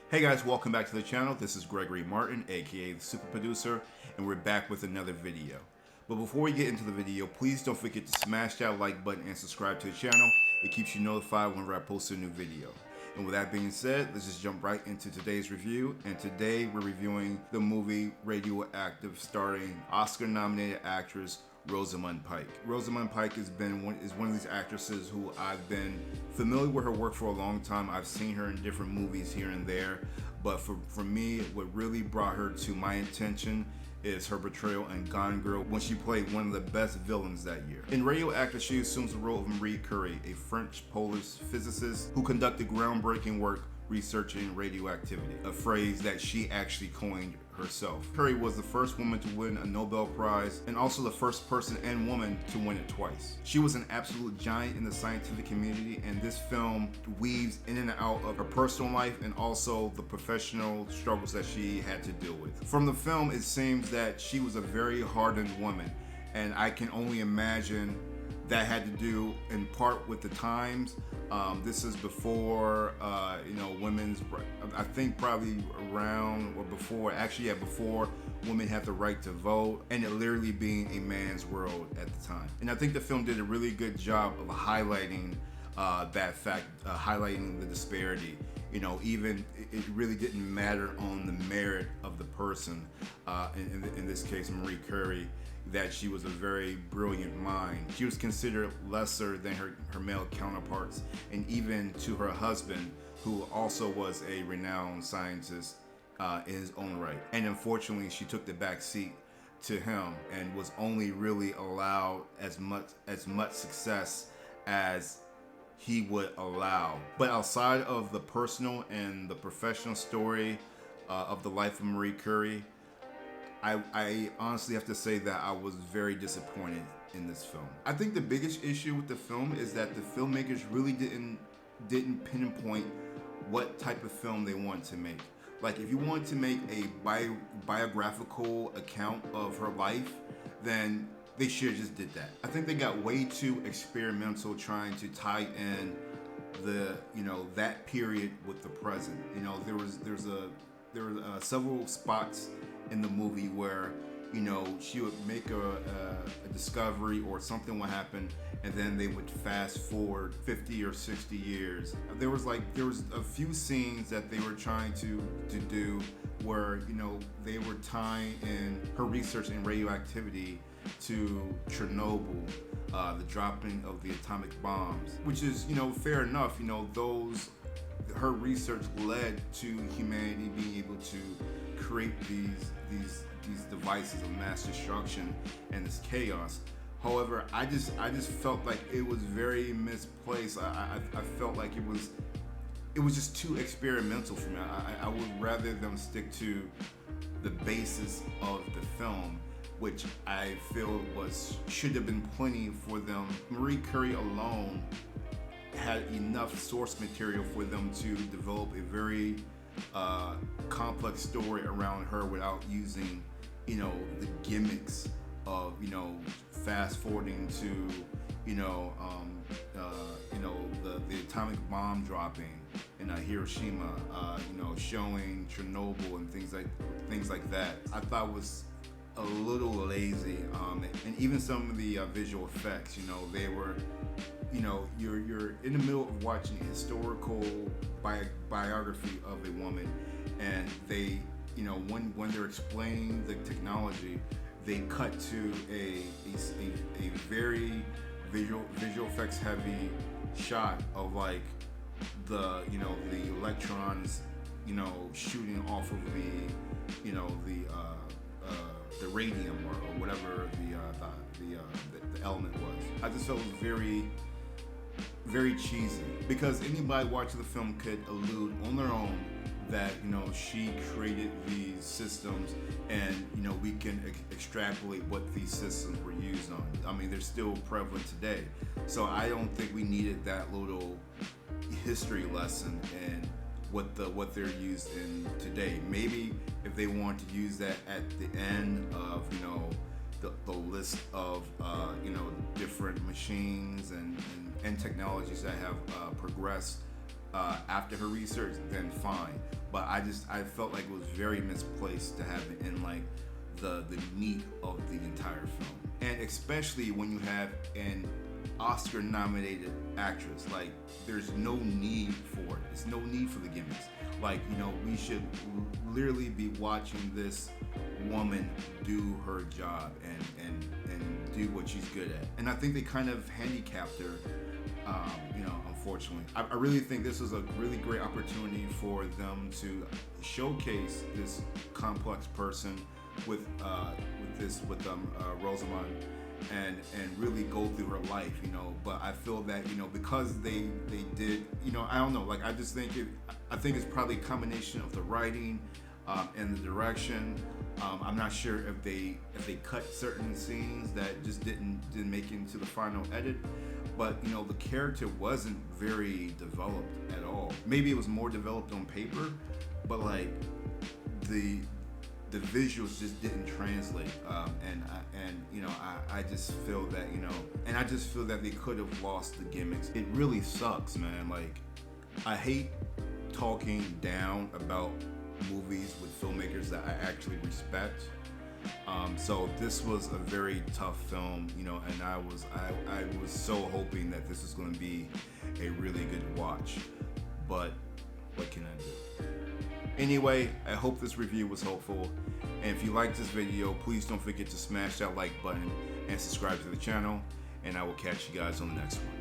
Hey guys, welcome back to the channel. This is Gregory Martin, aka the Super Producer, and we're back with another video. But before we get into the video, please don't forget to smash that like button and subscribe to the channel. It keeps you notified whenever I post a new video. And with that being said, let's just jump right into today's review. And today we're reviewing the movie Radioactive, starring Oscar-nominated actress Rosamund Pike. Rosamund Pike is one of these actresses who I've been familiar with her work for a long time. I've seen her in different movies here and there, but for me, what really brought her to my attention is her portrayal in Gone Girl when she played one of the best villains that year. In Radioactive, she assumes the role of Marie Curie, a French-Polish physicist who conducted groundbreaking work researching radioactivity, a phrase that she actually coined herself. Curie was the first woman to win a Nobel Prize and also the first person and woman to win it twice. She was an absolute giant in the scientific community, and this film weaves in and out of her personal life and also the professional struggles that she had to deal with. From the film, it seems that she was a very hardened woman, and I can only imagine that had to do in part with the times. This is before, women's, I think probably around or before, before women had the right to vote, and it literally being a man's world at the time. And I think the film did a really good job of highlighting that fact, highlighting the disparity. Even it really didn't matter on the merit of the person, in this case Marie Curie, that she was a very brilliant mind. She was considered lesser than her male counterparts, and even to her husband, who also was a renowned scientist in his own right. And unfortunately, she took the back seat to him and was only really allowed as much success as he would allow. But outside of the personal and the professional story of the life of Marie Curie, I honestly have to say that I was very disappointed in this film. I think the biggest issue with the film is that the filmmakers really didn't pinpoint what type of film they wanted to make. Like, if you wanted to make a biographical account of her life, then they should have just did that. I think they got way too experimental trying to tie in that period with the present. There were several spots in the movie where she would make a discovery or something would happen, and then they would fast forward 50 or 60 years. There was a few scenes that they were trying to do where they were tying in her research in radioactivity to Chernobyl, the dropping of the atomic bombs, which is fair enough. Her research led to humanity being able to create these devices of mass destruction and this chaos. However, I just felt like it was very misplaced. I felt like it was just too experimental for me. I would rather them stick to the basis of the film, which I feel should have been plenty for them. Marie Curie alone had enough source material for them to develop a very complex story around her without using the gimmicks of fast forwarding to the atomic bomb dropping in Hiroshima, showing Chernobyl and things like that. I thought was a little lazy, and even some of the visual effects, they were, you're in the middle of watching a historical biography of a woman, and they, when they're explaining the technology, they cut to a very visual effects heavy shot of like the electrons shooting off of the radium or whatever the element was. I just felt it was very, very cheesy, because anybody watching the film could allude on their own that she created these systems, and we can extrapolate what these systems were used on. I mean, they're still prevalent today, so I don't think we needed that little history lesson in what they're used in today. Maybe if they want to use that at the end of the list of different machines and technologies that have progressed after her research, then fine. But I felt like it was very misplaced to have it in like the meat of the entire film, and especially when you have an Oscar-nominated actress. Like, there's no need for it. There's no need for the gimmicks. Like, you know, we should literally be watching this woman do her job and do what she's good at. And I think they kind of handicapped her, you know, unfortunately. I really think this was a really great opportunity for them to showcase this complex person with Rosamund, and really go through her life, you know. But I feel that, you know, because they did, you know, I don't know, like, I just think I think it's probably a combination of the writing and the direction. I'm not sure if they cut certain scenes that just didn't make it into the final edit. But, you know, the character wasn't very developed at all. Maybe it was more developed on paper, but like the visuals just didn't translate. And you know, I just feel that, you know, and I just feel that they could have lost the gimmicks. It really sucks, man. Like, I hate talking down about movies with filmmakers that I actually respect. So this was a very tough film, you know, and I was so hoping that this was going to be a really good watch, but what can I do? Anyway, I hope this review was helpful, and if you liked this video, please don't forget to smash that like button and subscribe to the channel, and I will catch you guys on the next one.